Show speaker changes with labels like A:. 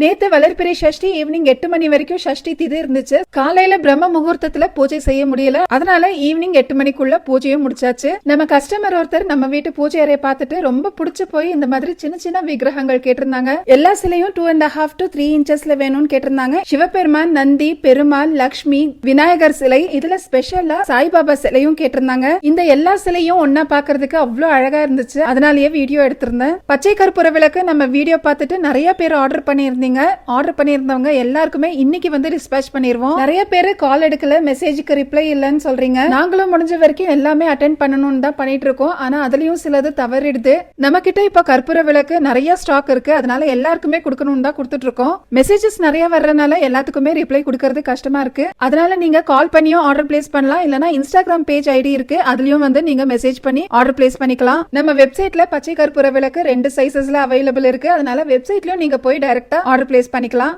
A: நேத்து வளர்பிறை சஷ்டி ஈவினிங் 8 மணி வரைக்கும் சஷ்டி திதி இருந்துச்சு. காலையில பிரம்ம முகூர்த்தத்துல பூஜை செய்ய முடியல. அதனால ஈவினிங் 8 மணிக்குள்ள பூஜையும் முடிச்சாச்சு. நம்ம கஸ்டமர் ஒருத்தர் நம்ம வீட்டு பூஜை அறையை பார்த்துட்டு ரொம்ப பிடிச்சு போய் இந்த மாதிரி சின்ன சின்ன விக்கிரகங்கள் கேட்டிருந்தாங்க. எல்லா சிலையும் 2.5 to 3 inchesல வேணும்னு கேட்டிருந்தாங்க. சிவபெருமான், நந்தி, பெருமாள், லக்ஷ்மி, விநாயகர் சிலை, இதுல ஸ்பெஷலா சாய்பாபா சிலையும் கேட்டிருந்தாங்க. இந்த எல்லா சிலையும் ஒன்னா பாக்குறதுக்கு அவ்வளவு அழகா இருந்துச்சு. அதனாலயே வீடியோ எடுத்திருந்தேன். பச்சை கற்பூர விளக்கு நம்ம வீடியோ பார்த்துட்டு நிறைய பேர் ஆர்டர் பண்ணியிருந்தீங்க. ஆர்டர் பண்ணியிருந்தவங்க எல்லாருக்குமே இன்னைக்கு வந்து டிஸ்பேச் பண்ணிருவோம். நிறைய பேர் கால் எடுக்கல, மெசேஜுக்கு ரிப்ளை இல்லன்னு சொல்றீங்க. நாங்களும் முடிஞ்ச வரைக்கும் எல்லாமே அட்டென்ட் பண்ணணும்னு தான் பண்ணிட்டு இருக்கோம். ஆனா அதுலயும் சிலது தவறிடுது. நம்ம கிட்ட இப்ப கற்பூர விளக்கு நிறைய ஸ்டாக் இருக்கு. அதனால எல்லாருக்குமே கொடுக்கணும்னு தான் கொடுத்துட்டு இருக்கோம். மெசேஜஸ் நிறைய வர்றதுனால எல்லாத்துக்குமே ரிப்ளை கொடுக்கறது கஷ்டமா இருக்கு. அதனால நீங்க கால் பண்ணியும் ஆர்டர் பிளேஸ் பண்ணலாம். இல்லனா இன்ஸ்டாகிராம் பேஜ் ஐடி இருக்கு, அதுலயும் வந்து நீங்க மெசேஜ் பண்ணி ஆர்டர் பிளேஸ் பண்ணிக்கலாம். நம்ம வெப்சைட்ல பச்சை கற்பூர விளக்கு 2 சைசஸ்ல அவைலபிள் இருக்கு. அதனால வெப்சைட்லயும் நீங்க போய் டைரக்டா ஆர்டர் பிளேஸ் பண்ணிக்கலாம்.